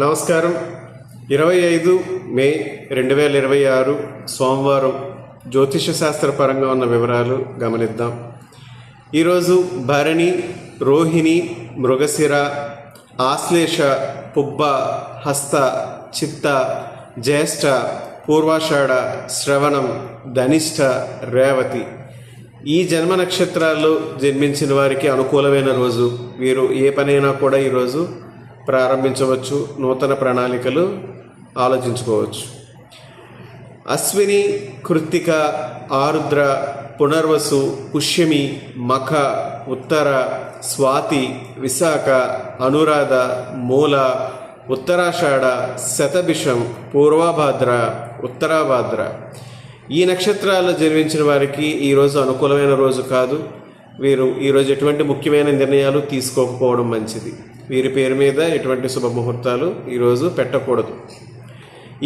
నమస్కారం. 25 మే 2026 సోమవారం జ్యోతిష శాస్త్ర పరంగా ఉన్న వివరాలు గమనిద్దాం. ఈరోజు భరణి, రోహిణి, మృగశిర, ఆశ్లేష, పుబ్బ, హస్త, చిత్త, జ్యేష్ఠ, పూర్వాషాఢ, శ్రవణం, ధనిష్ఠ, రేవతి ఈ జన్మ నక్షత్రాల్లో జన్మించిన వారికి అనుకూలమైన రోజు. వీరు ఏ పనైనా కూడా ఈరోజు ప్రారంభించవచ్చు, నూతన ప్రణాళికలు ఆలోచించుకోవచ్చు. అశ్విని, కృత్తిక, ఆరుద్ర, పునర్వసు, పుష్యమి, మఖ, ఉత్తర, స్వాతి, విశాఖ, అనురాధ, మూల, ఉత్తరాషాఢ, శతభిషం, పూర్వభాద్ర, ఉత్తరాభాద్ర ఈ నక్షత్రాల్లో జన్మించిన వారికి ఈరోజు అనుకూలమైన రోజు కాదు. వీరు ఈరోజు ఎటువంటి ముఖ్యమైన నిర్ణయాలు తీసుకోకపోవడం మంచిది. వీరి పేరు మీద ఎటువంటి శుభముహూర్తాలు ఈరోజు పెట్టకూడదు.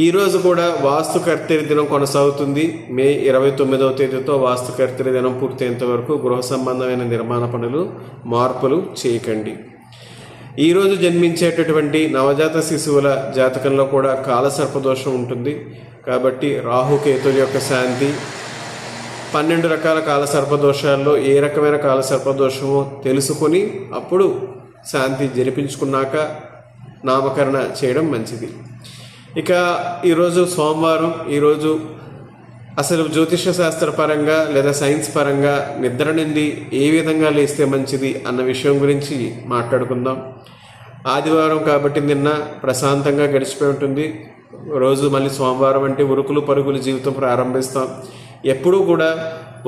ఈరోజు కూడా వాస్తు కర్తెరి దినం కొనసాగుతుంది. మే 29వ తేదీతో వాస్తు కర్తెరి దినం పూర్తయ్యేంత వరకు గృహ సంబంధమైన నిర్మాణ పనులు, మార్పులు చేయకండి. ఈరోజు జన్మించేటటువంటి నవజాత శిశువుల జాతకంలో కూడా కాలసర్పదోషం ఉంటుంది. కాబట్టి రాహుకేతుల యొక్క శాంతి, 12 రకాల కాలసర్పదోషాల్లో ఏ రకమైన కాలసర్పదోషమో తెలుసుకొని అప్పుడు శాంతి జరిపించుకున్నాక నామకరణ చేయడం మంచిది. ఇక ఈరోజు సోమవారం. ఈరోజు అసలు జ్యోతిష శాస్త్ర పరంగా లేదా సైన్స్ పరంగా నిద్ర నుండి ఏ విధంగా లేస్తే మంచిది అన్న విషయం గురించి మాట్లాడుకుందాం. ఆదివారం కాబట్టి నిన్న ప్రశాంతంగా గడిచిపోయి ఉంటుంది. రోజు మళ్ళీ సోమవారం అంటే ఉరుకులు పరుగులు జీవితం ప్రారంభిస్తాం. ఎప్పుడూ కూడా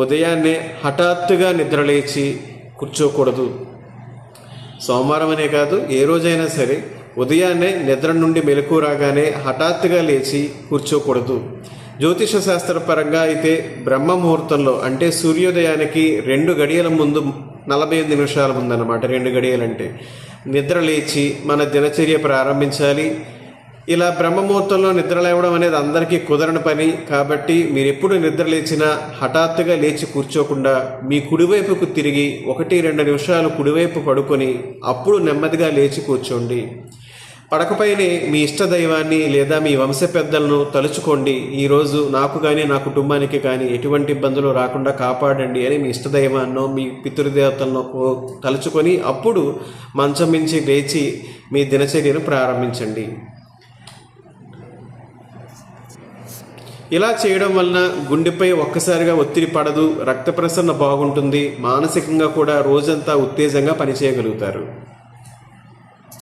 ఉదయాన్నే హఠాత్తుగా నిద్రలేచి కూర్చోకూడదు. సోమవారం అనే కాదు, ఏ రోజైనా సరే ఉదయాన్నే నిద్ర నుండి మెలకు రాగానే హఠాత్తుగా లేచి కూర్చోకూడదు. జ్యోతిష శాస్త్ర పరంగా అయితే బ్రహ్మ ముహూర్తంలో అంటే సూర్యోదయానికి 2 గడియల ముందు, 48 నిమిషాల ముందు అన్నమాట. 2 గడియలంటే నిద్ర లేచి మన దినచర్య ప్రారంభించాలి. ఇలా బ్రహ్మముహూర్తంలో నిద్ర లేవడం అనేది అందరికీ కుదరని పని. కాబట్టి మీరు ఎప్పుడు నిద్ర లేచినా హఠాత్తుగా లేచి కూర్చోకుండా మీ కుడివైపుకు తిరిగి 1-2 నిమిషాలు కుడివైపు పడుకొని అప్పుడు నెమ్మదిగా లేచి కూర్చోండి. పడకపైనే మీ ఇష్ట దైవాన్ని లేదా మీ వంశ పెద్దలను తలుచుకోండి. ఈరోజు నాకు కానీ నా కుటుంబానికి కానీ ఎటువంటి ఇబ్బందులు రాకుండా కాపాడండి అని మీ ఇష్ట దైవాన్నో మీ పితృదేవతలను తలుచుకొని అప్పుడు మంచం మించి లేచి మీ దినచర్యను ప్రారంభించండి. ఇలా చేయడం వలన గుండెపై ఒక్కసారిగా ఒత్తిడి పడదు, రక్త ప్రసరణ బాగుంటుంది, మానసికంగా కూడా రోజంతా ఉత్తేజంగా పనిచేయగలుగుతారు.